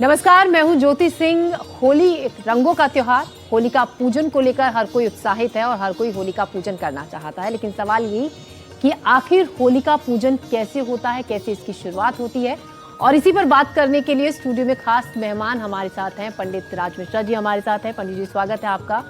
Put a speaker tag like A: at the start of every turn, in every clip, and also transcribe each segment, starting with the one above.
A: नमस्कार, मैं हूं ज्योति सिंह। होली एक रंगों का त्योहार, होलिका पूजन को लेकर हर कोई उत्साहित है और हर कोई होलिका पूजन करना चाहता है। लेकिन सवाल यही कि आखिर होलिका पूजन कैसे होता है, कैसे इसकी शुरुआत होती है, और इसी पर बात करने के लिए स्टूडियो में खास मेहमान हमारे साथ हैं। पंडित राज मिश्रा जी हमारे साथ हैं। पंडित जी, स्वागत है आपका।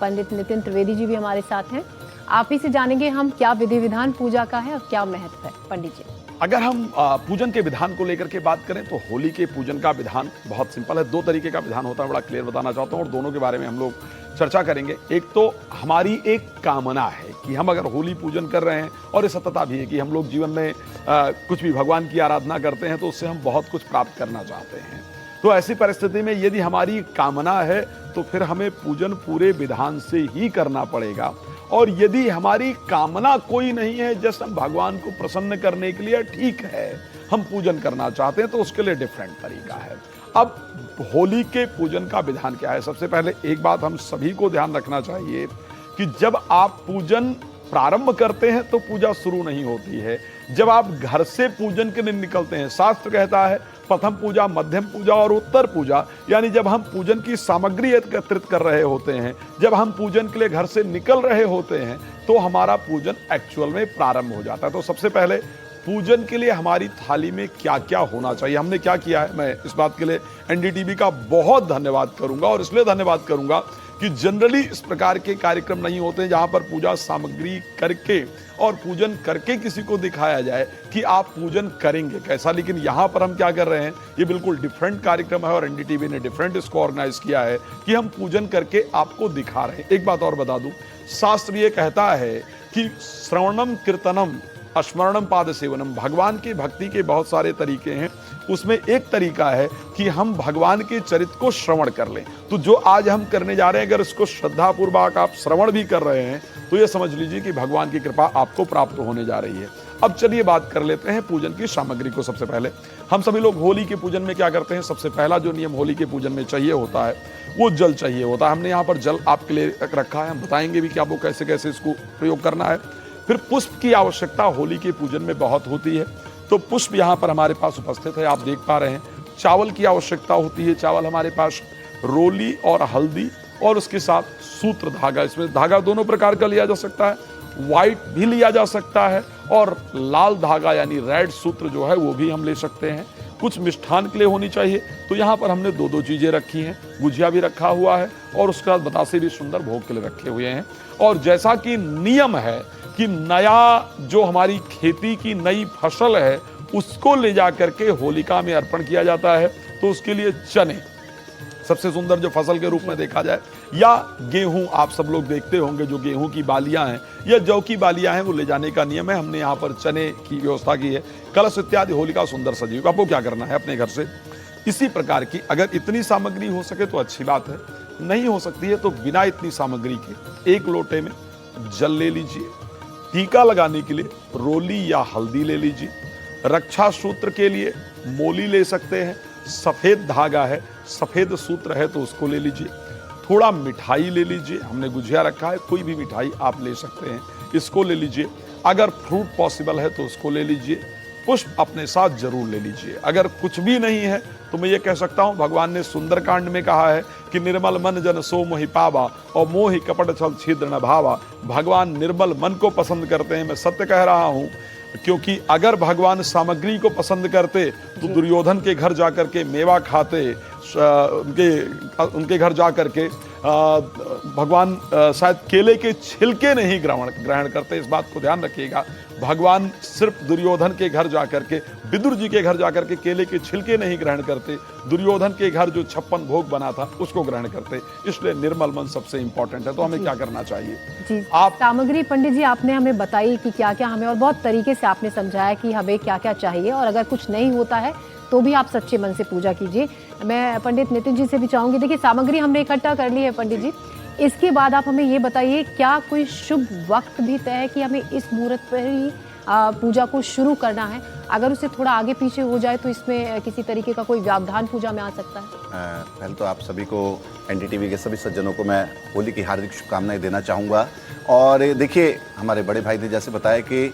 A: पंडित नितिन त्रिवेदी जी भी हमारे साथ हैं। आप ही से जानेंगे हम क्या विधि विधान पूजा का है और क्या महत्व है। पंडित जी,
B: अगर हम पूजन के विधान को लेकर के बात करें तो होली के पूजन का विधान बहुत सिंपल है। दो तरीके का विधान होता है, बड़ा क्लियर बताना चाहता हूँ और दोनों के बारे में हम लोग चर्चा करेंगे। एक तो हमारी एक कामना है कि हम अगर होली पूजन कर रहे हैं, और ये सत्यता भी है कि हम लोग जीवन में कुछ भी भगवान की आराधना करते हैं तो उससे हम बहुत कुछ प्राप्त करना चाहते हैं। तो ऐसी परिस्थिति में यदि हमारी कामना है तो फिर हमें पूजन पूरे विधान से ही करना पड़ेगा। और यदि हमारी कामना कोई नहीं है, जस्ट हम भगवान को प्रसन्न करने के लिए ठीक है, हम पूजन करना चाहते हैं, तो उसके लिए डिफरेंट तरीका है। अब होली के पूजन का विधान क्या है? सबसे पहले एक बात हम सभी को ध्यान रखना चाहिए कि जब आप पूजन प्रारंभ करते हैं तो पूजा शुरू नहीं होती है। जब आप घर से पूजन के लिए निकलते हैं, शास्त्र कहता है प्रथम पूजा, मध्यम पूजा और उत्तर पूजा, यानी जब हम पूजन की सामग्री एकत्रित कर रहे होते हैं, जब हम पूजन के लिए घर से निकल रहे होते हैं, तो हमारा पूजन एक्चुअल में प्रारंभ हो जाता है। तो सबसे पहले पूजन के लिए हमारी थाली में क्या क्या होना चाहिए, हमने क्या किया है, मैं इस बात के लिए एनडीटीवी का बहुत धन्यवाद करूंगा। और इसलिए धन्यवाद करूंगा कि जनरली इस प्रकार के कार्यक्रम नहीं होते जहां पर पूजा सामग्री करके और पूजन करके किसी को दिखाया जाए कि आप पूजन करेंगे कैसा। लेकिन यहां पर हम क्या कर रहे हैं, ये बिल्कुल डिफरेंट कार्यक्रम है और एनडीटीवी ने डिफरेंट इसको ऑर्गेनाइज किया है कि हम पूजन करके आपको दिखा रहे हैं। एक बात और बता दूं, शास्त्र ये कहता है कि श्रवणम कीर्तनम स्मरणम पाद सेवनम, भगवान की भक्ति के बहुत सारे तरीके हैं। उसमें एक तरीका है कि हम भगवान के चरित्र को श्रवण कर लें। तो जो आज हम करने जा रहे हैं, अगर इसको श्रद्धापूर्वक आप श्रवण भी कर रहे हैं तो ये समझ लीजिए कि भगवान की कृपा आपको प्राप्त होने जा रही है। अब चलिए बात कर लेते हैं पूजन की सामग्री को। सबसे पहले हम सभी लोग होली के पूजन में क्या करते हैं, सबसे पहला जो नियम होली के पूजन में चाहिए होता है वो जल चाहिए होता है। हमने यहाँ पर जल आपके लिए रखा है, हम बताएंगे भी कि आपको कैसे कैसे इसको प्रयोग करना है। फिर पुष्प की आवश्यकता होली के पूजन में बहुत होती है, तो पुष्प यहाँ पर हमारे पास उपस्थित है, आप देख पा रहे हैं। चावल की आवश्यकता होती है, चावल हमारे पास, रोली और हल्दी, और उसके साथ सूत्र धागा। इसमें धागा दोनों प्रकार का लिया जा सकता है, व्हाइट भी लिया जा सकता है और लाल धागा यानी रेड सूत्र जो है वो भी हम ले सकते हैं। कुछ मिष्ठान के लिए होनी चाहिए, तो यहाँ पर हमने दो दो चीजें रखी हैं, गुजिया भी रखा हुआ है और उसके बाद बतासे भी सुंदर भोग के लिए रखे हुए हैं। और जैसा कि नियम है कि नया जो हमारी खेती की नई फसल है उसको ले जा करके होलिका में अर्पण किया जाता है, तो उसके लिए चने सबसे सुंदर जो फसल के रूप में देखा जाए, या गेहूं, आप सब लोग देखते होंगे जो गेहूं की बालियां हैं या जौ की बालियां हैं वो ले जाने का नियम है। हमने यहाँ पर चने की व्यवस्था की है, कलश इत्यादि होलिका सुंदर सजी। आपको क्या करना है, अपने घर से इसी प्रकार की, अगर इतनी सामग्री हो सके तो अच्छी बात है, नहीं हो सकती है तो बिना इतनी सामग्री के एक लोटे में जल ले लीजिए। टीका लगाने के लिए रोली या हल्दी ले लीजिए। रक्षा सूत्र के लिए मोली ले सकते हैं, सफेद धागा है, सफेद सूत्र है तो उसको ले लीजिए। थोड़ा मिठाई ले लीजिए, हमने गुजिया रखा है, कोई भी मिठाई आप ले सकते हैं, इसको ले लीजिए। अगर फ्रूट पॉसिबल है तो उसको ले लीजिए। पुष्प अपने साथ जरूर ले लीजिए। अगर कुछ भी नहीं है तो मैं ये कह सकता हूं, भगवान ने सुंदरकांड में कहा है कि निर्मल मन जन सो मोहि पावा और मोहि कपट छल छिद्र न भावा। भगवान निर्मल मन को पसंद करते हैं, मैं सत्य कह रहा हूं, क्योंकि अगर भगवान सामग्री को पसंद करते तो दुर्योधन के घर जाकर के मेवा खाते, उनके घर जाकर के भगवान शायद केले के छिलके नहीं ग्रहण करते। इस बात को ध्यान रखिएगा, भगवान सिर्फ दुर्योधन के घर जाकर के, विदुर जी के घर जाकर के केले के छिलके नहीं ग्रहण करते, दुर्योधन के घर जो 56 भोग बना था उसको ग्रहण करते। इसलिए निर्मल मन सबसे इंपॉर्टेंट है। तो हमें क्या करना चाहिए
A: जी, आप सामग्री पंडित जी आपने हमें बताई कि क्या क्या हमें, और बहुत तरीके से आपने समझाया कि हमें क्या क्या चाहिए, और अगर कुछ नहीं होता है तो भी आप सच्चे मन से पूजा कीजिए। मैं पंडित नितिन जी से भी चाहूंगी, देखिए सामग्री हमने इकट्ठा कर ली है पंडित जी, इसके बाद आप हमें ये बताइए क्या कोई शुभ वक्त भी तय है कि हमें इस मुहूर्त पर ही पूजा को शुरू करना है? अगर उसे थोड़ा आगे पीछे हो जाए तो इसमें किसी तरीके का कोई व्यवधान पूजा में आ सकता है?
C: पहले तो आप सभी को, एनडीटीवी के सभी सज्जनों को मैं होली की हार्दिक शुभकामनाएं देना चाहूँगा। और देखिए, हमारे बड़े भाई ने जैसे बताया कि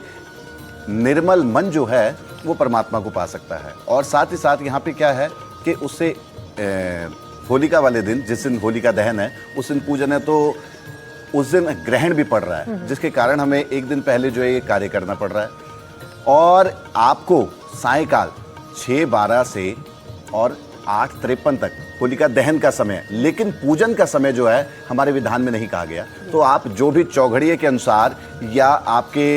C: निर्मल मन जो है वो परमात्मा को पा सकता है, और साथ ही साथ यहाँ पे क्या है कि उससे होलिका वाले दिन, जिस दिन होलिका दहन है, उस दिन पूजन है, तो उस दिन ग्रहण भी पड़ रहा है, जिसके कारण हमें एक दिन पहले जो है ये कार्य करना पड़ रहा है। और आपको सायंकाल 6:12 से और 8:53 तक होलिका दहन का समय, लेकिन पूजन का समय जो है हमारे विधान में नहीं कहा गया। तो आप जो भी चौघड़िए के अनुसार या आपके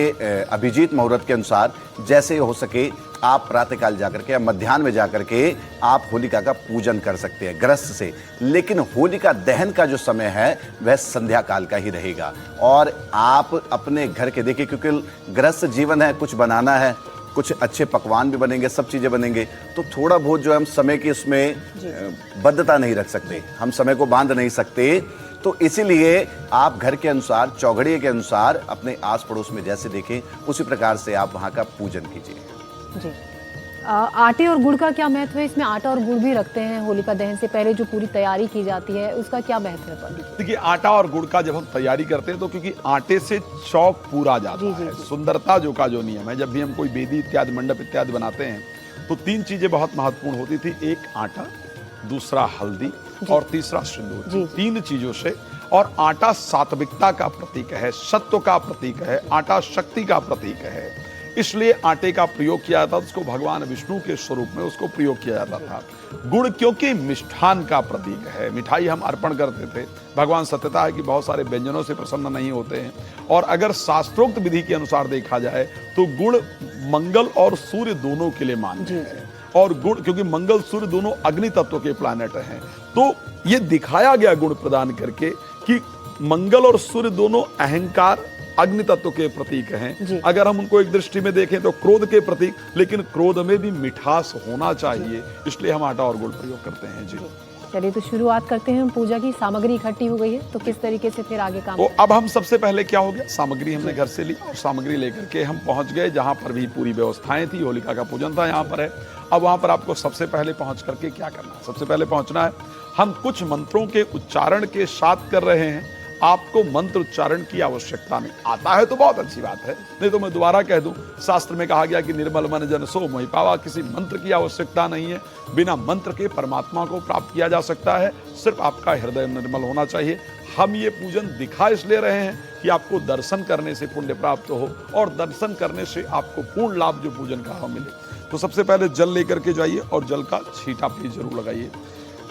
C: अभिजीत मुहूर्त के अनुसार जैसे हो सके आप प्रातःकाल जाकर के या मध्याह्न में जाकर के आप होलिका का पूजन कर सकते हैं ग्रस्त से। लेकिन होलिका दहन का जो समय है वह संध्या काल का ही रहेगा। और आप अपने घर के, देखिए क्योंकि ग्रस्त जीवन है, कुछ बनाना है, कुछ अच्छे पकवान भी बनेंगे, सब चीज़ें बनेंगे, तो थोड़ा बहुत जो हम समय की उसमें बद्धता नहीं रख सकते, हम समय को बांध नहीं सकते। तो इसीलिए आप घर के अनुसार, चौघड़िए के अनुसार अपने आस पड़ोस में जैसे देखें उसी प्रकार से आप वहाँ का पूजन कीजिए।
A: जी, आटे और गुड़ का क्या महत्व है? इसमें आटा और गुड़ भी रखते हैं होलिका दहन से पहले, जो पूरी तैयारी की जाती है उसका क्या महत्व है पंडित?
B: देखिए, आटा और गुड़ का जब हम तैयारी करते हैं तो क्योंकि आटे से चौक पूरा जाता है, सुंदरता जो का जो नियम है, जब भी हम कोई वेदी इत्यादि, मंडप इत्यादि बनाते हैं तो 3 चीजें बहुत महत्वपूर्ण होती थी, एक आटा, दूसरा हल्दी और तीसरा सिंदूर। 3 चीजों से। और आटा सात्विकता का प्रतीक है, सत्व का प्रतीक है, आटा शक्ति का प्रतीक है, इसलिए आटे का प्रयोग किया जाता था। उसको भगवान विष्णु के स्वरूप में उसको प्रयोग किया जाता था। गुड़ क्योंकि मिष्ठान का प्रतीक है, मिठाई हम अर्पण करते थे। भगवान सत्यता है कि बहुत सारे व्यंजनों से प्रसन्न नहीं होते हैं, और अगर शास्त्रोक्त विधि के अनुसार देखा जाए तो गुड़ मंगल और सूर्य दोनों के लिए मान्य है। और गुड़ क्योंकि मंगल सूर्य दोनों अग्नि तत्व के प्लैनेट हैं, तो ये दिखाया गया गुण प्रदान करके कि मंगल और सूर्य दोनों अहंकार, अग्नि तत्व के प्रतीक हैं। अगर हम उनको एक दृष्टि में देखें तो क्रोध के प्रतीक, लेकिन क्रोध में भी मिठास होना चाहिए, इसलिए हम आटा और गुड़ प्रयोग करते हैं। जी,
A: चलिए तो शुरुआत करते हैं। पूजा की सामग्री इकट्ठी हो गई है, तो किस तरीके से फिर आगे काम?
B: तो अब हम सबसे पहले क्या हो गया, सामग्री हमने घर से ली और सामग्री लेकर के हम पहुंच गए जहां पर भी पूरी व्यवस्थाएं थी, होलिका का पूजन था यहाँ पर है। अब वहां पर आपको सबसे पहले पहुंच करके क्या करना है? सबसे पहले पहुंचना है, हम कुछ मंत्रों के उच्चारण के साथ कर रहे हैं। आपको मंत्र उच्चारण की आवश्यकता नहीं, आता है तो बहुत अच्छी बात है, नहीं तो मैं दोबारा कह दूं, शास्त्र में कहा गया कि निर्मल मन जन सो मोहि पावा, किसी मंत्र की आवश्यकता नहीं है। बिना मंत्र के परमात्मा को प्राप्त किया जा सकता है, सिर्फ आपका हृदय निर्मल होना चाहिए। हम ये पूजन दिखा इसलिए रहे हैं कि आपको दर्शन करने से पुण्य प्राप्त हो, और दर्शन करने से आपको पूर्ण लाभ जो पूजन का मिले। तो सबसे पहले जल लेकर के जाइए और जल का छींटा प्लीज जरूर लगाइए।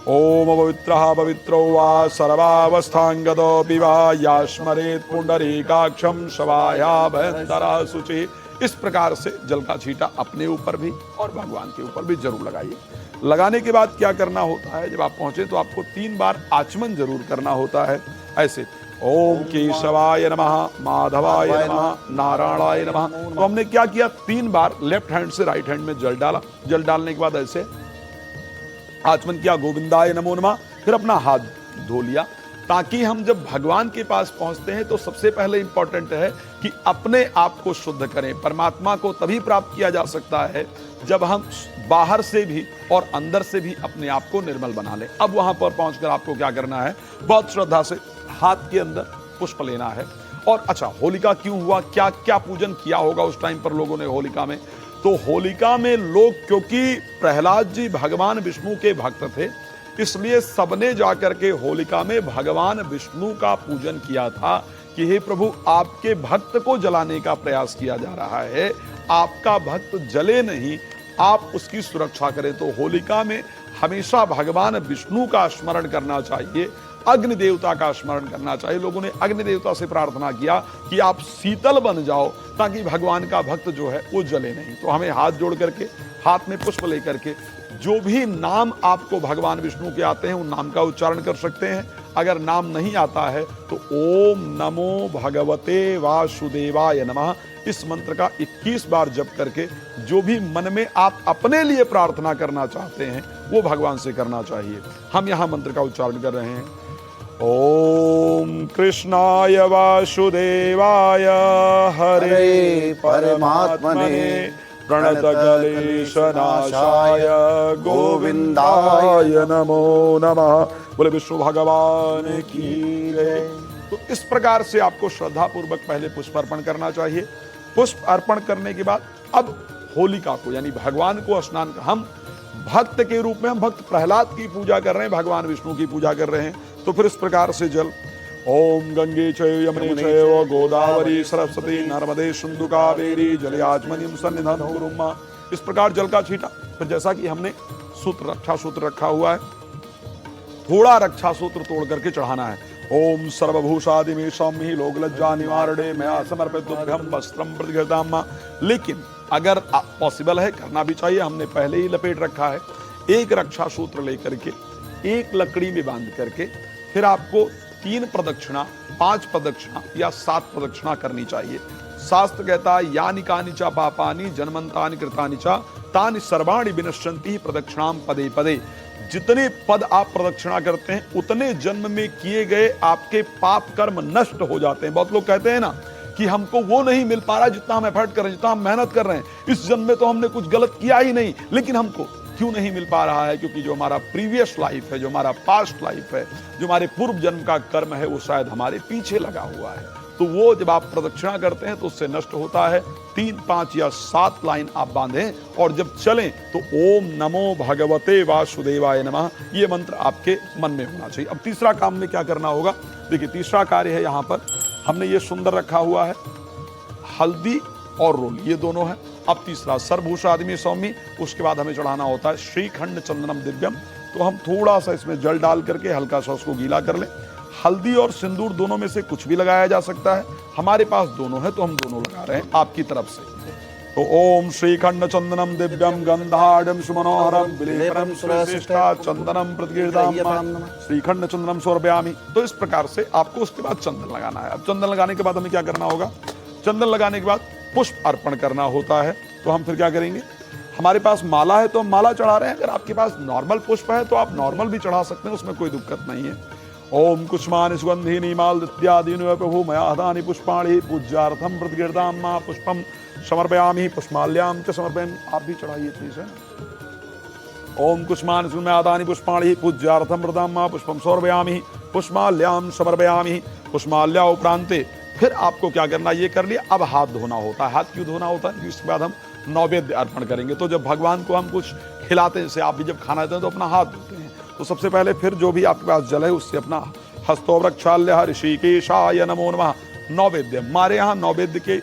B: ओम पवित्रः पवित्रो वा सर्वावस्थांगतो विवा या स्मरेत पुंडरीकाक्षं शवाया भयंतरा शुचि। इस प्रकार से जल का छींटा अपने ऊपर भी और भगवान के ऊपर भी जरूर लगाइए। लगाने के बाद क्या करना होता है, जब आप पहुंचे तो आपको 3 बार आचमन जरूर करना होता है। ऐसे ओम केशवाय नमः, माधवाय नमः, नारायणाय नमः। तो हमने क्या किया, 3 बार लेफ्ट हैंड से राइट हैंड में जल डाला। जल डालने के बाद ऐसे आचमन किया, गोविंदाय नमो नमः, फिर अपना हाथ धो लिया, ताकि हम जब भगवान के पास पहुंचते हैं तो सबसे पहले इंपॉर्टेंट है कि अपने आप को शुद्ध करें। परमात्मा को तभी प्राप्त किया जा सकता है जब हम बाहर से भी और अंदर से भी अपने आप को निर्मल बना लें। अब वहां पर पहुंचकर आपको क्या करना है, बहुत श्रद्धा से हाथ के अंदर पुष्प लेना है। और अच्छा, होलिका क्यों हुआ, क्या क्या पूजन किया होगा उस टाइम पर लोगों ने होलिका में? तो होलिका में लोग, क्योंकि प्रहलाद जी भगवान विष्णु के भक्त थे, इसलिए सबने जाकर के होलिका में भगवान विष्णु का पूजन किया था कि हे प्रभु, आपके भक्त को जलाने का प्रयास किया जा रहा है, आपका भक्त जले नहीं, आप उसकी सुरक्षा करें। तो होलिका में हमेशा भगवान विष्णु का स्मरण करना चाहिए, अग्नि देवता का स्मरण करना चाहिए। लोगों ने अग्नि देवता से प्रार्थना किया कि आप शीतल बन जाओ, ताकि भगवान का भक्त जो है वो जले नहीं। तो हमें हाथ जोड़ करके, हाथ में पुष्प लेकर के, जो भी नाम आपको भगवान विष्णु के आते हैं उन नाम का उच्चारण कर सकते हैं। अगर नाम नहीं आता है तो ओम नमो भगवते वासुदेवाय नमः, इस मंत्र का 21 बार जप करके जो भी मन में आप अपने लिए प्रार्थना करना चाहते हैं वो भगवान से करना चाहिए। हम यहाँ मंत्र का उच्चारण कर रहे हैं। ओम कृष्णाय वासुदेवाय हरे परमात्मने प्रणतक्लेशनाशाय गोविंदाय नमो नमः। बोले विष्णु भगवान की जय। तो इस प्रकार से आपको श्रद्धा पूर्वक पहले पुष्प अर्पण करना चाहिए। पुष्प अर्पण करने के बाद अब होलिका को, यानी भगवान को स्नान, हम भक्त के रूप में हम भक्त प्रहलाद की पूजा कर रहे हैं, भगवान विष्णु की पूजा कर रहे हैं। तो फिर इस प्रकार से जल ओम गंगे चैव यमुने चैव गोदावरी सरस्वती नर्मदे सिंधु कावेरी जलयाचमनीं सन्निधानं कुरु मां, इस प्रकार जल का छींटा। फिर जैसा कि हमने सूत्र रक्षा सूत्र रखा हुआ है, थोड़ा रक्षा सूत्र तोड़ करके चढ़ाना है। ओम सर्वभूषादि में सौम्य लोक लज्जा निवारणे मैं समर्पित तुभ्यम वस्त्रम प्रतिगृह्णामि मां। लेकिन अगर पॉसिबल है, करना भी चाहिए, हमने पहले ही लपेट रखा है। एक रक्षा सूत्र लेकर के एक लकड़ी में बांध करके फिर आपको 3 प्रदक्षिणा, 5 प्रदक्षिणा या 7 प्रदक्षिणा करनी चाहिए। शास्त्र कहता है यानि कानि च पापानि जन्मन्तानि कृतानि च तानि सर्वाणि विनश्यन्ति प्रदक्षिणाम पदे पदे। जितने पद आप प्रदक्षिणा करते हैं उतने जन्म में किए गए आपके पाप कर्म नष्ट हो जाते हैं। बहुत लोग कहते हैं ना कि हमको वो नहीं मिल पा रहा जितना हम एफर्ट कर रहे हैं, जितना हम मेहनत कर रहे हैं, इस जन्म में तो हमने कुछ गलत किया ही नहीं, लेकिन हमको क्यों नहीं मिल पा रहा है? क्योंकि जो हमारा प्रीवियस लाइफ है, जो हमारा पास्ट लाइफ है, जो हमारे पूर्व जन्म का कर्म है, वो शायद हमारे पीछे लगा हुआ है। तो वो जब आप प्रदक्षिणा करते हैं तो उससे नष्ट होता है। 3, 5 या 7 लाइन आप बांधें और जब चलें तो ओम नमो भगवते वासुदेवाय नमः, ये मंत्र आपके मन में होना चाहिए। अब तीसरा काम में क्या करना होगा? देखिए, तीसरा कार्य है, यहाँ पर हमने ये सुंदर रखा हुआ है, हल्दी और रोली, ये दोनों है। अब तीसरा सर्वभूषादि में सौम्य, उसके बाद हमें चढ़ाना होता है श्रीखंड चंदनम दिव्यम। तो हम थोड़ा सा इसमें जल डाल करके हल्का सा उसको गीला कर लें। हल्दी और सिंदूर दोनों में से कुछ भी लगाया जा सकता है, हमारे पास दोनों है तो हम दोनों लगा रहे हैं आपकी तरफ से। तो ओम श्रीखंड चंदनम दिव्यम गंधाढ़ं सुमनोहरम विलेपनम सुरशिष्टा चंदनम प्रतिगृह्णामि मां, श्रीखंड चंदनम समर्पयामि। तो इस प्रकार से आपको उसके बाद चंदन लगाना है। अब चंदन लगाने के बाद हमें क्या करना होगा? चंदन लगाने के बाद पुष्प अर्पण करना होता है। तो हम फिर क्या करेंगे? हमारे पास माला है तो हम माला चढ़ा रहे हैं, अगर आपके पास नॉर्मल पुष्प है तो आप नॉर्मल भी चढ़ा सकते हैं, उसमें कोई दिक्कत नहीं है। ओम कुष्मानि सुगंधिनी मालदित्यादीनि प्रभु मया हतानि पुष्पाणि पूज्यार्थम प्रतिगृह्णामि मां, पुष्पम समर्पयामि पुष्पाल्याम च समर्पयामि। आप भी चढ़ाइए प्लीज, है। ओम कुष्मानि सुगंधिनी पुष्पाणि पूज्यार्थम प्रतिगृह्णामि मां, पुष्पम समर्पयामि पुष्पाल्याम समर्पयामि। पुष्पाल्या उपरांते फिर आपको क्या करना? ये कर लिया, अब हाथ धोना होता है। हाथ क्यों धोना होता है? इसके बाद हम नैवेद्य अर्पण करेंगे। तो जब भगवान को हम कुछ खिलाते हैं, जैसे आप भी जब खाना देते हैं तो अपना हाथ धोते हैं, तो सबसे पहले फिर जो भी आपके पास जल है उससे अपना हस्तो वृक्षाल्य ऋषिकेशाय नमो नमः। नैवेद्य, हमारे यहाँ नैवेद्य के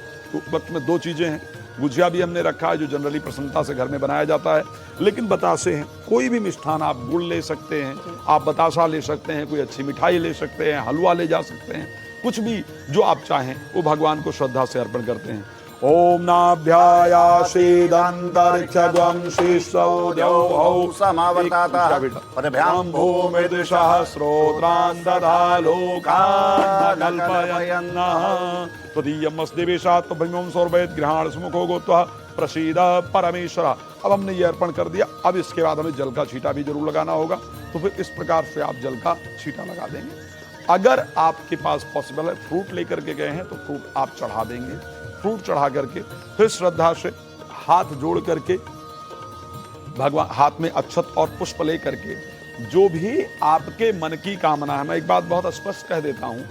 B: वक्त में 2 चीजें हैं। गुजिया भी हमने रखा है जो जनरली प्रसन्नता से घर में बनाया जाता है, लेकिन बतासे हैं। कोई भी मिष्ठान, आप गुड़ ले सकते हैं, आप बतासा ले सकते हैं, कोई अच्छी मिठाई ले सकते हैं, हलवा ले जा सकते हैं, कुछ भी जो आप चाहें वो भगवान को श्रद्धा से अर्पण करते हैं। ओम नाभ्यायासेदंतरिक्षगं शीर्षोद्यौ
C: समावर्तातः पदभ्यां
B: भूमिर्दिशः श्रोत्रान् दधा लोकान् कल्पयन्नः त्वदीयमस्देवेशात् भंगों सौरभेद गृहाण सुमुखो गोत्वा प्रसीद परमेश्वर। अब हमने ये अर्पण कर दिया। अब इसके बाद हमें जल का छींटा भी जरूर लगाना होगा। तो फिर इस प्रकार से आप जल का छींटा लगा देंगे। अगर आपके पास पॉसिबल है, फ्रूट लेकर के गए हैं तो फ्रूट आप चढ़ा देंगे। फ्रूट चढ़ा करके फिर श्रद्धा से हाथ जोड़ करके भगवान, हाथ में अक्षत और पुष्प ले करके जो भी आपके मन की कामना है, मैं एक बात बहुत स्पष्ट कह देता हूं,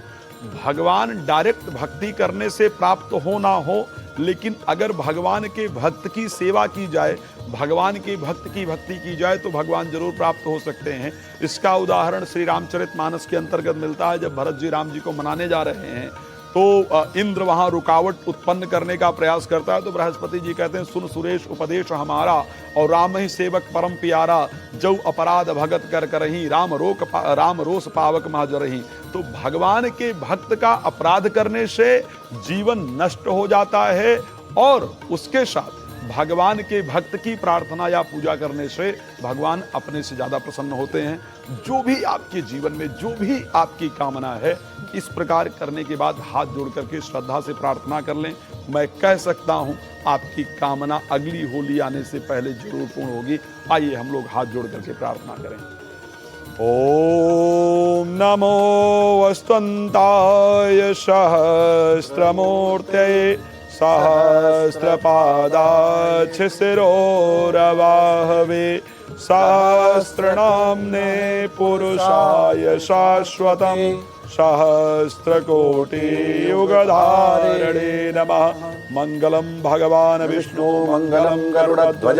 B: भगवान डायरेक्ट भक्ति करने से प्राप्त हो ना हो, लेकिन अगर भगवान के भक्त की सेवा की जाए, भगवान के भक्त की भक्ति की जाए तो भगवान जरूर प्राप्त हो सकते हैं। इसका उदाहरण श्री रामचरितमानस के अंतर्गत मिलता है। जब भरत जी राम जी को मनाने जा रहे हैं तो इंद्र वहां रुकावट उत्पन्न करने का प्रयास करता है, तो बृहस्पति जी कहते हैं सुन सुरेश उपदेश हमारा और राम ही सेवक परम प्यारा, जो अपराध भगत कर करही राम रोष पावक महाजरही। तो भगवान के भक्त का अपराध करने से जीवन नष्ट हो जाता है और उसके साथ भगवान के भक्त की प्रार्थना या पूजा करने से भगवान अपने से ज्यादा प्रसन्न होते हैं। जो भी आपके जीवन में जो भी आपकी कामना है, इस प्रकार करने के बाद हाथ जोड़ करके श्रद्धा से प्रार्थना कर लें। मैं कह सकता हूं आपकी कामना अगली होली आने से पहले जरूर पूर्ण होगी। आइए हम लोग हाथ जोड़ करके प्रार्थना करें। ओम नमो वस्तुन्ताय सहस्त्रमूर्तये सहस्रपादाच्छिशिरोरवाहवे सहस्रनाम्ने पुरुषाय शाश्वतं सहस्रकोटियुगधारिणे नमः। मंगलम भगवान विष्णु
C: मंगलम गरुड़ध्वज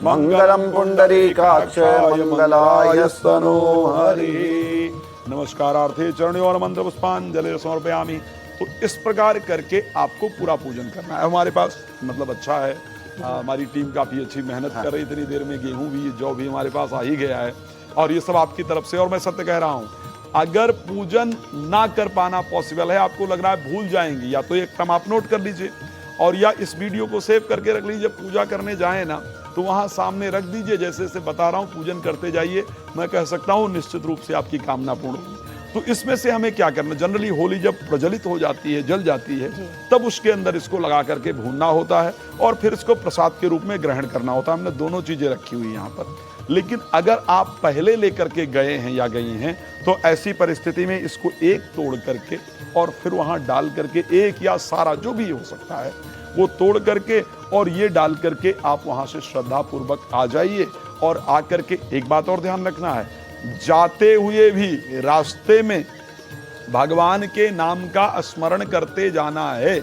C: मंगलम पुंडरीकाक्ष मंगलाय स्तनो
B: हरि। नमस्कारार्थे चरणों और मंत्र पुष्पांजलि समर्पयामि। तो इस प्रकार करके आपको पूरा पूजन करना है। हमारे पास मतलब अच्छा है, हमारी टीम काफी अच्छी मेहनत कर रही, इतनी देर में गेहूं भी जौ भी हमारे पास आ ही गया है और ये सब आपकी तरफ से। और मैं सत्य कह रहा हूं, अगर पूजन ना कर पाना पॉसिबल है, आपको लग रहा है भूल जाएंगे, या तो एक क्रम आप नोट कर लीजिए और या इस वीडियो को सेव करके रख लीजिए। पूजा करने जाए ना तो वहां सामने रख दीजिए, जैसे जैसे बता रहा हूं पूजन करते जाइए। मैं कह सकता हूं निश्चित रूप से आपकी कामना पूर्ण होगी। तो इसमें से हमें क्या करना, जनरली होली जब प्रज्वलित हो जाती है, जल जाती है, तब उसके अंदर इसको लगा करके भूनना होता है और फिर इसको प्रसाद के रूप में ग्रहण करना होता है। हमने दोनों चीजें रखी हुई यहाँ पर। लेकिन अगर आप पहले लेकर के गए हैं या गई हैं तो ऐसी परिस्थिति में इसको एक तोड़ करके और फिर वहां डाल करके, एक या सारा जो भी हो सकता है वो तोड़ करके और ये डाल करके आप वहां से श्रद्धा पूर्वक आ जाइए। और आकर के एक बात और ध्यान रखना है, जाते हुए भी रास्ते में भगवान के नाम का स्मरण करते जाना है।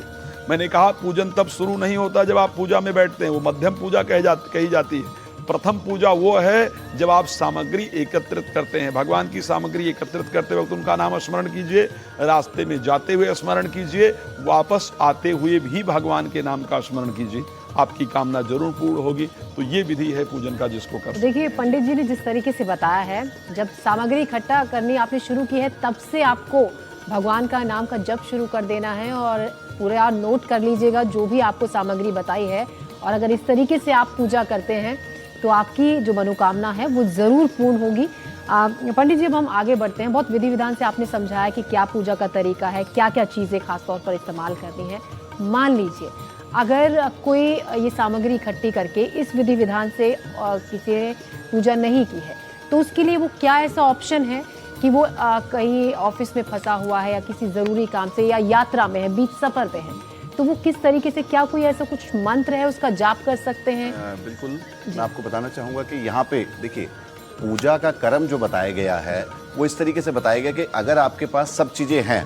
B: मैंने कहा पूजन तब शुरू नहीं होता जब आप पूजा में बैठते हैं, वो मध्यम पूजा कही जाती है। प्रथम पूजा वो है जब आप सामग्री एकत्रित करते हैं, भगवान की सामग्री एकत्रित करते वक्त उनका नाम स्मरण कीजिए, रास्ते में जाते हुए स्मरण कीजिए, वापस आते हुए भी भगवान के नाम का स्मरण कीजिए, आपकी कामना जरूर पूर्ण होगी। तो ये विधि है पूजन का जिसको कर।
A: देखिए पंडित जी ने जिस तरीके से बताया है, जब सामग्री इकट्ठा करनी आपने शुरू की है तब से आपको भगवान का नाम का जप शुरू कर देना है और पूरा नोट कर लीजिएगा जो भी आपको सामग्री बताई है। और अगर इस तरीके से आप पूजा करते हैं तो आपकी जो मनोकामना है वो जरूर पूर्ण होगी। पंडित जी अब हम आगे बढ़ते हैं। बहुत विधि विधान से आपने समझाया कि क्या पूजा का तरीका है, क्या क्या चीज़ें खास तौर पर इस्तेमाल करनी है। मान लीजिए अगर कोई ये सामग्री इकट्ठी करके इस विधि विधान से किसी ने पूजा नहीं की है तो उसके लिए वो क्या ऐसा ऑप्शन है कि वो कहीं ऑफिस में फंसा हुआ है या किसी ज़रूरी काम से या यात्रा में है, बीच सफ़र पे है, तो वो किस तरीके से, क्या कोई ऐसा कुछ मंत्र है उसका जाप कर सकते हैं?
C: बिल्कुल, मैं आपको बताना चाहूँगा कि यहाँ पे देखिए पूजा का क्रम जो बताया गया है वो इस तरीके से बताया गया कि अगर आपके पास सब चीज़ें हैं,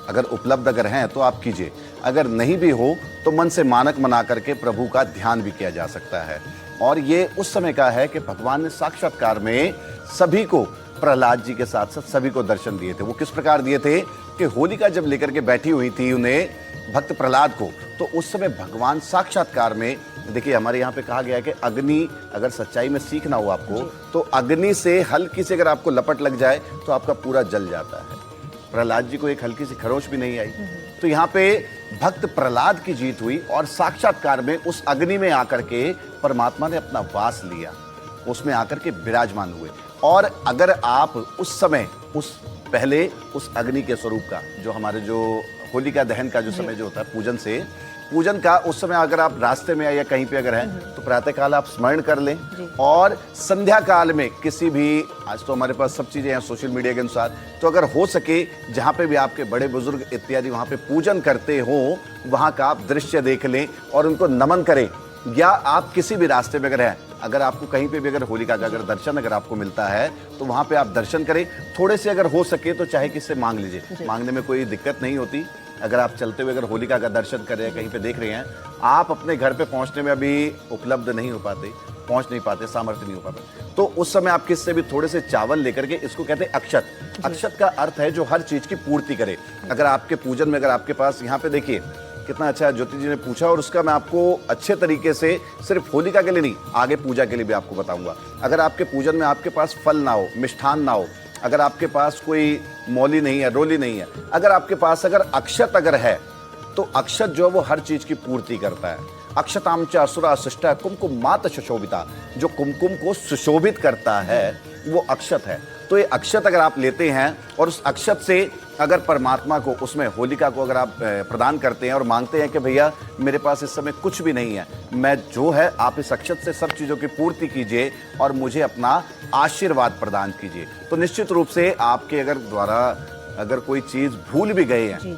C: अगर उपलब्ध अगर हैं तो आप कीजिए, अगर नहीं भी हो तो मन से मानक मना करके प्रभु का ध्यान भी किया जा सकता है। और ये उस समय का है कि भगवान ने साक्षात्कार में सभी को, प्रहलाद जी के साथ साथ सभी को दर्शन दिए थे। वो किस प्रकार दिए थे कि होलिका जब लेकर के बैठी हुई थी उन्हें भक्त प्रहलाद को, तो उस समय भगवान साक्षात्कार में, देखिए हमारे यहाँ पे कहा गया है कि अग्नि, अगर सच्चाई में सीखना हो आपको तो अग्नि से हल्की से अगर आपको लपट लग जाए तो आपका पूरा जल जाता है। प्रहलाद जी को एक हल्की सी खरोच भी नहीं आई। तो यहाँ पे भक्त प्रहलाद की जीत हुई और साक्षात्कार में उस अग्नि में आकर के परमात्मा ने अपना वास लिया, उसमें आकर के विराजमान हुए। और अगर आप उस समय, उस पहले उस अग्नि के स्वरूप का, जो हमारे जो होलिका दहन का जो समय जो होता है पूजन का, उस समय अगर आप रास्ते में या कहीं पे अगर हैं तो प्रातः काल आप स्मरण कर लें। और संध्या काल में किसी भी, आज तो हमारे पास सब चीजें हैं सोशल मीडिया के अनुसार, तो अगर हो सके जहाँ पे भी आपके बड़े बुजुर्ग इत्यादि वहाँ पे पूजन करते हो, वहाँ का आप दृश्य देख लें और उनको नमन करें। या आप किसी भी रास्ते में अगर हैं, अगर आपको कहीं पे भी अगर होलिका का अगर दर्शन अगर आपको मिलता है तो वहाँ पे आप दर्शन करें। थोड़े से अगर हो सके तो चाहे किससे मांग लीजिए, मांगने में कोई दिक्कत नहीं होती। अगर आप चलते हुए अगर होलिका का दर्शन कर रहे हैं, कहीं पे देख रहे हैं, आप अपने घर पे पहुंचने में अभी उपलब्ध नहीं हो पाते, पहुंच नहीं पाते, सामर्थ्य नहीं हो पाता, तो उस समय आप किससे भी थोड़े से चावल लेकर के, इसको कहते हैं अक्षत। अक्षत का अर्थ है जो हर चीज की पूर्ति करे। अगर आपके पूजन में अगर आपके पास, यहाँ पे देखिए कितना अच्छा ज्योति जी ने पूछा और उसका मैं आपको अच्छे तरीके से सिर्फ होलिका के लिए नहीं, आगे पूजा के लिए भी आपको बताऊंगा। अगर आपके पूजन में आपके पास फल ना हो, मिष्ठान ना हो, अगर आपके पास कोई मौली नहीं है, रोली नहीं है, अगर आपके पास अगर अक्षत अगर है तो अक्षत जो है वो हर चीज की पूर्ति करता है। अक्षताम च असुरा शिष्टा कुमकुम मात सुशोभिता, जो कुमकुम को सुशोभित करता है वो अक्षत है। तो ये अक्षत अगर आप लेते हैं और उस अक्षत से अगर परमात्मा को, उसमें होलिका को अगर आप प्रदान करते हैं और मांगते हैं कि भैया मेरे पास इस समय कुछ भी नहीं है, मैं जो है आप इस अक्षत से सब चीज़ों की पूर्ति कीजिए और मुझे अपना आशीर्वाद प्रदान कीजिए, तो निश्चित रूप से आपके अगर द्वारा अगर कोई चीज़ भूल भी गए हैं,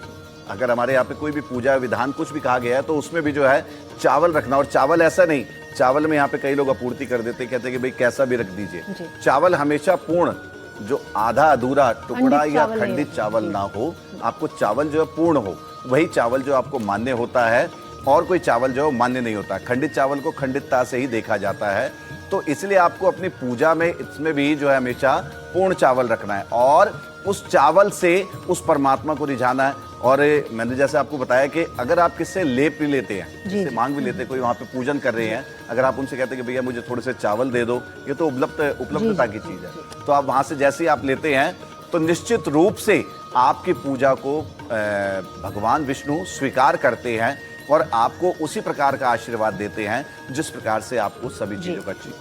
C: अगर हमारे यहाँ पे कोई भी पूजा विधान कुछ भी कहा गया है तो उसमें भी जो है चावल रखना। और चावल ऐसा नहीं, चावल में यहाँ पे कई लोग आपूर्ति कर देते, कहते हैं कि भाई कैसा भी रख दीजिए। चावल हमेशा पूर्ण, जो आधा अधूरा टुकड़ा या खंडित चावल ना हो, आपको चावल जो है पूर्ण हो, वही चावल जो आपको मान्य होता है। और कोई चावल जो मान्य नहीं होता। खंडित चावल को खंडितता से ही देखा जाता है। तो इसलिए आपको अपनी पूजा में इसमें भी जो है हमेशा पूर्ण चावल रखना है और उस चावल से उस परमात्मा को रिझाना है। और मैंने जैसे आपको बताया कि अगर आप किससे लेप भी लेते हैं, किससे मांग भी लेते हैं, कोई वहाँ पे पूजन कर रहे हैं, अगर आप उनसे कहते हैं कि भैया मुझे थोड़े से चावल दे दो, ये तो उपलब्धता की चीज़ है। तो आप वहाँ से जैसे ही आप लेते हैं तो निश्चित रूप से आपकी पूजा को भगवान विष्णु स्वीकार करते हैं और आपको उसी प्रकार का आशीर्वाद देते हैं जिस प्रकार से आपको सभी चीज़ों का चाहिए।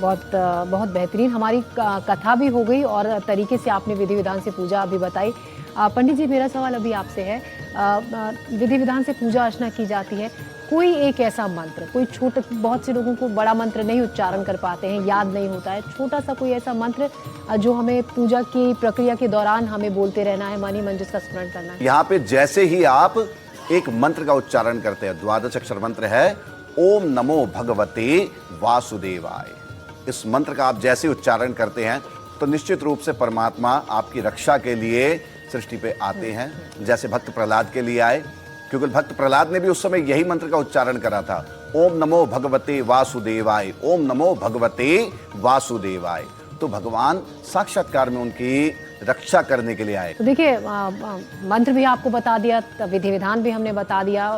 A: बहुत बेहतरीन हमारी कथा भी हो गई और तरीके से आपने विधि विधान से पूजा अभी बताई। पंडित जी, मेरा सवाल अभी आपसे है, विधि विधान से पूजा अर्चना की जाती है, कोई एक ऐसा मंत्र, कोई छोटा, बहुत से लोगों को बड़ा मंत्र नहीं उच्चारण कर पाते हैं, याद नहीं होता है, छोटा सा कोई ऐसा मंत्र जो हमें पूजा की प्रक्रिया के दौरान हमें बोलते रहना है, मन ही मन जिसका स्मरण करना है?
C: यहाँ पे जैसे ही आप एक मंत्र का उच्चारण करते हैं, 12 अक्षर मंत्र है ओम नमो भगवते वासुदेवाय। इस मंत्र का आप जैसे उच्चारण करते हैं तो निश्चित रूप से परमात्मा आपकी रक्षा के लिए सृष्टि पे आते हैं, जैसे भक्त प्रहलाद के लिए आए, क्योंकि भक्त प्रहलाद ने भी उस समय यही मंत्र का उच्चारण करा था, ओम नमो भगवते वासुदेवाय, ओम नमो भगवते वासुदेवाय। तो भगवान साक्षात्कार में उनकी रक्षा करने के लिए आए।
A: तो देखिए, मंत्र भी आपको बता दिया, विधि विधान भी हमने बता दिया,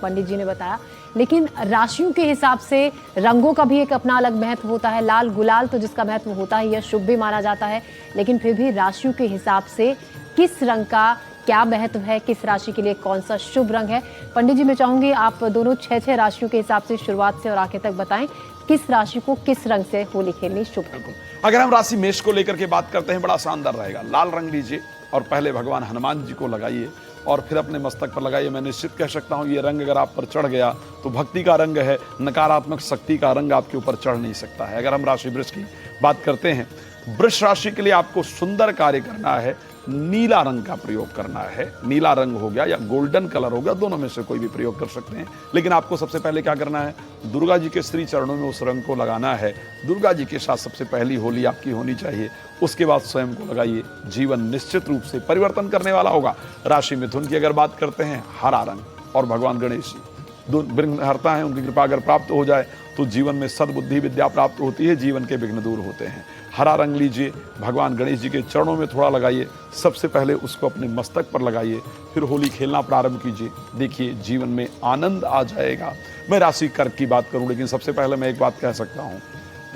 A: पंडित जी ने बताया, लेकिन राशियों के हिसाब से रंगों का भी एक अपना अलग महत्व होता है। लाल गुलाल तो जिसका महत्व होता है, यह शुभ भी माना जाता है, लेकिन फिर भी राशियों के हिसाब से किस रंग का क्या महत्व है, किस राशि के लिए कौन सा शुभ रंग है? पंडित जी, मैं चाहूंगी आप दोनों 6 राशियों के हिसाब से शुरुआत से और आखिर तक बताएं किस राशि को किस रंग से होली खेलनी शुभ है।
B: अगर हम राशि मेष को लेकर के बात करते हैं, बड़ा शानदार रहेगा। लाल रंग लीजिए और पहले भगवान हनुमान जी को लगाइए और फिर अपने मस्तक पर लगाइए। मैं निश्चित कह सकता हूं ये रंग अगर आप पर चढ़ गया तो भक्ति का रंग है, नकारात्मक शक्ति का रंग आपके ऊपर चढ़ नहीं सकता है। अगर हम राशि वृष की बात करते हैं, वृष राशि के लिए आपको सुंदर कार्य करना है, नीला रंग का प्रयोग करना है। नीला रंग हो गया या गोल्डन कलर हो गया, दोनों में से कोई भी प्रयोग कर सकते हैं, लेकिन आपको सबसे पहले क्या करना है, दुर्गा जी के श्री चरणों में उस रंग को लगाना है। दुर्गा जी के साथ सबसे पहली होली आपकी होनी चाहिए, उसके बाद स्वयं को लगाइए। जीवन निश्चित रूप से परिवर्तन करने वाला होगा। राशि मिथुन की अगर बात करते हैं, हरा रंग और भगवान गणेश जी विघ्नहर्ता हैं, उनकी कृपा अगर प्राप्त हो जाए तो जीवन में सद्बुद्धि विद्या प्राप्त होती है, जीवन के विघ्न दूर होते हैं। हरा रंग लीजिए, भगवान गणेश जी के चरणों में थोड़ा लगाइए, सबसे पहले उसको अपने मस्तक पर लगाइए, फिर होली खेलना प्रारंभ कीजिए। देखिए जीवन में आनंद आ जाएगा। मैं राशि कर्क की बात करूं, लेकिन सबसे पहले मैं एक बात कह सकता हूं,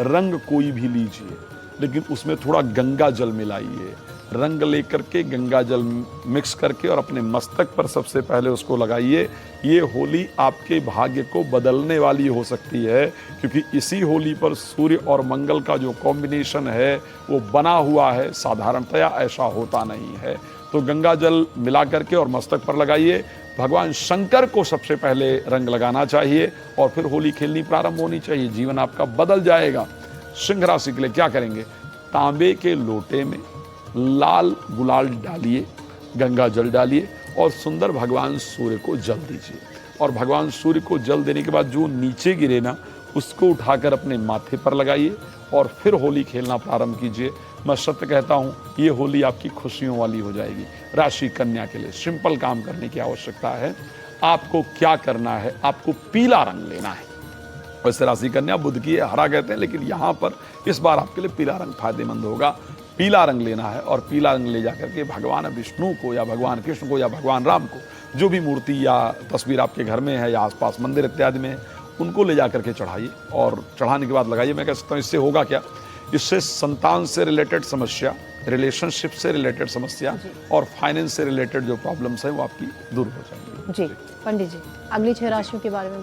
B: रंग कोई भी लीजिए लेकिन उसमें थोड़ा गंगा जल मिलाइए। रंग लेकर के गंगा जल मिक्स करके और अपने मस्तक पर सबसे पहले उसको लगाइए। ये होली आपके भाग्य को बदलने वाली हो सकती है, क्योंकि इसी होली पर सूर्य और मंगल का जो कॉम्बिनेशन है वो बना हुआ है, साधारणतया ऐसा होता नहीं है। तो गंगा जल मिला करके और मस्तक पर लगाइए। भगवान शंकर को सबसे पहले रंग लगाना चाहिए और फिर होली खेलनी प्रारंभ होनी चाहिए। जीवन आपका बदल जाएगा। सिंह राशि के लिए क्या करेंगे, तांबे के लोटे में लाल गुलाल डालिए, गंगा जल डालिए और सुंदर भगवान सूर्य को जल दीजिए। और भगवान सूर्य को जल देने के बाद जो नीचे गिरे ना, उसको उठाकर अपने माथे पर लगाइए और फिर होली खेलना प्रारंभ कीजिए। मैं सत्य कहता हूँ, ये होली आपकी खुशियों वाली हो जाएगी। राशि कन्या के लिए सिंपल काम करने की आवश्यकता है। आपको क्या करना है, आपको पीला रंग लेना है। वैसे राशि कन्या बुध की है, हरा कहते हैं, लेकिन यहाँ पर इस बार आपके लिए पीला रंग फायदेमंद होगा। पीला रंग लेना है और पीला रंग ले जाकर के भगवान विष्णु को या भगवान कृष्ण को या भगवान राम को, जो भी मूर्ति या तस्वीर आपके घर में है या आसपास मंदिर इत्यादि में है, उनको ले जाकर के चढ़ाइए और चढ़ाने के बाद लगाइए। मैं कह सकता हूँ इससे होगा क्या, इससे संतान से रिलेटेड समस्या, रिलेशनशिप से रिलेटेड समस्या और फाइनेंस से रिलेटेड जो प्रॉब्लम्स हैं वो आपकी दूर हो जाएंगी।
A: जी पंडित जी, अगली 6 राशियों के बारे में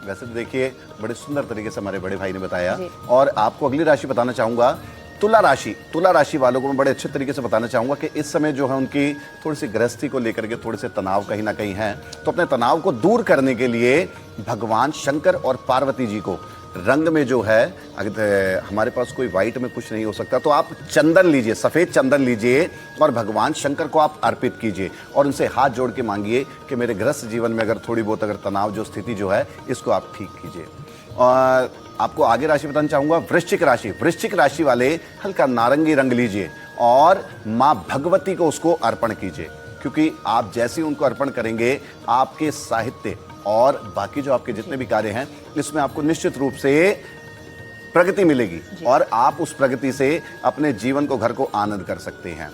C: वैसे तो देखिए बड़े सुंदर तरीके से हमारे बड़े भाई ने बताया और आपको अगली राशि बताना चाहूँगा, तुला राशि। तुला राशि वालों को मैं बड़े अच्छे तरीके से बताना चाहूँगा कि इस समय जो है उनकी थोड़ी सी गृहस्थी को लेकर के थोड़े से तनाव कहीं ना कहीं है। तो अपने तनाव को दूर करने के लिए भगवान शंकर और पार्वती जी को रंग में जो है, अगर हमारे पास कोई वाइट में कुछ नहीं हो सकता तो आप चंदन लीजिए, सफ़ेद चंदन लीजिए और भगवान शंकर को आप अर्पित कीजिए और उनसे हाथ जोड़ के मांगिए कि मेरे गृहस्थ जीवन में अगर थोड़ी बहुत अगर तनाव जो स्थिति जो है इसको आप ठीक कीजिए। और आपको आगे राशि बताना चाहूँगा, वृश्चिक राशि। वृश्चिक राशि वाले हल्का नारंगी रंग लीजिए और माँ भगवती को उसको अर्पण कीजिए, क्योंकि आप जैसे ही उनको अर्पण करेंगे आपके साहित्य, और बाकी जो आपके जितने भी कार्य हैं इसमें आपको निश्चित रूप से प्रगति मिलेगी और आप उस प्रगति से अपने जीवन को, घर को आनंद कर सकते हैं।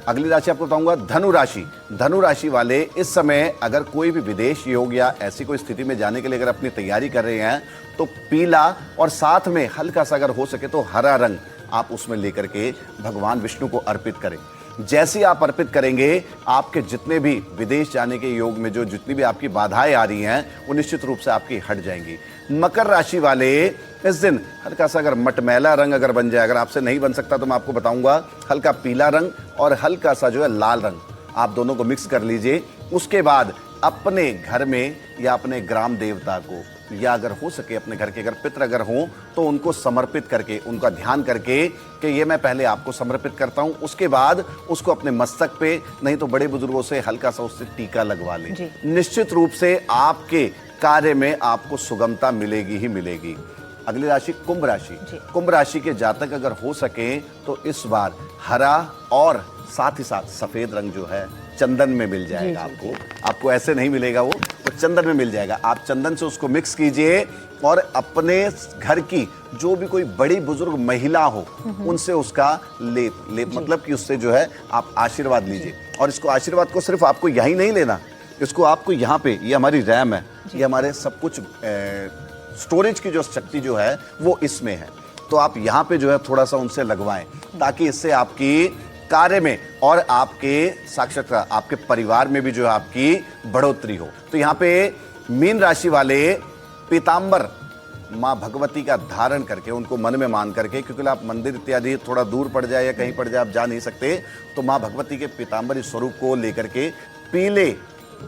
C: अगली राशि आपको बताऊंगा धनु राशि। धनु राशि वाले इस समय अगर कोई भी विदेश योग या ऐसी कोई स्थिति में जाने के लिए अगर अपनी तैयारी कर रहे हैं तो पीला और साथ में हल्का सा अगर हो सके तो हरा रंग आप उसमें लेकर के भगवान विष्णु को अर्पित करें। जैसे आप अर्पित करेंगे आपके जितने भी विदेश जाने के योग में जो जितनी भी आपकी बाधाएं आ रही हैं वो निश्चित रूप से आपकी हट जाएंगी। मकर राशि वाले इस दिन हल्का सा अगर मटमैला रंग अगर बन जाए, अगर आपसे नहीं बन सकता तो मैं आपको बताऊंगा हल्का पीला रंग और हल्का सा जो है लाल रंग, आप दोनों को मिक्स कर लीजिए। उसके बाद अपने घर में या अपने ग्राम देवता को या अगर हो सके अपने घर के अगर पितर अगर हों तो उनको समर्पित करके, उनका ध्यान करके कि ये मैं पहले आपको समर्पित करता हूं, उसके बाद उसको अपने मस्तक पे, नहीं तो बड़े बुजुर्गों से हल्का सा उससे टीका लगवा लें। निश्चित रूप से आपके कार्य में आपको सुगमता मिलेगी ही मिलेगी। अगली राशि कुंभ राशि। कुंभ राशि के जातक अगर हो सके तो इस बार हरा और साथ ही साथ सफेद रंग जो है चंदन में मिल जाएगा। आपको ऐसे नहीं मिलेगा, वो तो चंदन में मिल जाएगा। आप चंदन से उसको मिक्स कीजिए और अपने घर की जो भी कोई बड़ी बुजुर्ग महिला हो उनसे उसका लेप मतलब कि उससे जो है आप आशीर्वाद लीजिए। और इसको आशीर्वाद को सिर्फ आपको यही नहीं लेना, इसको आपको यहाँ पे, ये हमारी रैम है, ये हमारे सब कुछ स्टोरेज की जो शक्ति जो है वो इसमें है, तो आप यहाँ पे जो है थोड़ा सा उनसे लगवाएं ताकि इससे आपकी कार्य में और आपके साक्षात्कार आपके परिवार में भी जो है आपकी बढ़ोतरी हो। तो यहाँ पे मीन राशि वाले पीतांबर माँ भगवती का धारण करके, उनको मन में मान करके, क्योंकि आप मंदिर इत्यादि थोड़ा दूर पड़ जाए या कहीं पड़ जाए आप जा नहीं सकते, तो माँ भगवती के पीतांबरी स्वरूप को लेकर के पीले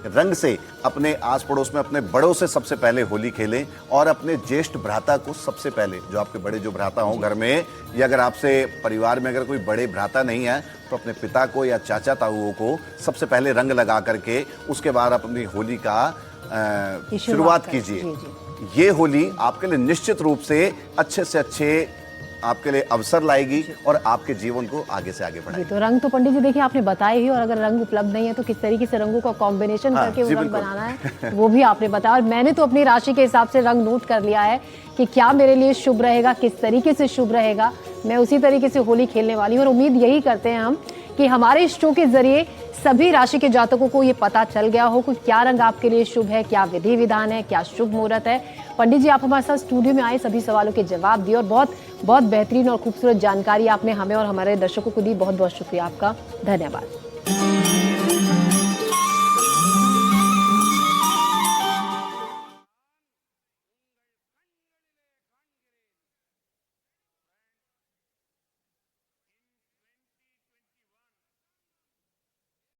C: रंग से अपने आस पड़ोस में अपने बड़ों से सबसे पहले होली खेलें और अपने ज्येष्ठ भ्राता को सबसे पहले, जो आपके बड़े जो भ्राता हों घर में, या अगर आपसे परिवार में अगर कोई बड़े भ्राता नहीं है तो अपने पिता को या चाचा ताऊओं को सबसे पहले रंग लगा करके उसके बाद अपनी होली का शुरुआत कीजिए। ये होली आपके लिए निश्चित रूप से अच्छे आपके लिए अवसर लाएगी और आपके जीवन को आगे से आगे बढ़ाएगी।
A: तो रंग तो पंडित जी देखिए आपने बताया ही, और अगर रंग उपलब्ध नहीं है तो किस तरीके से रंगों का कॉम्बिनेशन करके वो रंग बनाना है वो भी आपने बताया। और मैंने तो अपनी राशि के हिसाब से रंग नोट कर लिया है कि क्या मेरे लिए शुभ रहेगा, किस तरीके से शुभ रहेगा, मैं उसी तरीके से होली खेलने वाली हूँ। और उम्मीद यही करते हैं हम कि हमारे इस शो के जरिए सभी राशि के जातकों को ये पता चल गया हो कि क्या रंग आपके लिए शुभ है, क्या विधि विधान है, क्या शुभ मुहूर्त है। पंडित जी आप हमारे साथ स्टूडियो में आए, सभी सवालों के जवाब दिए और बहुत बहुत बेहतरीन और खूबसूरत जानकारी आपने हमें और हमारे दर्शकों को दी। बहुत बहुत शुक्रिया आपका, धन्यवाद।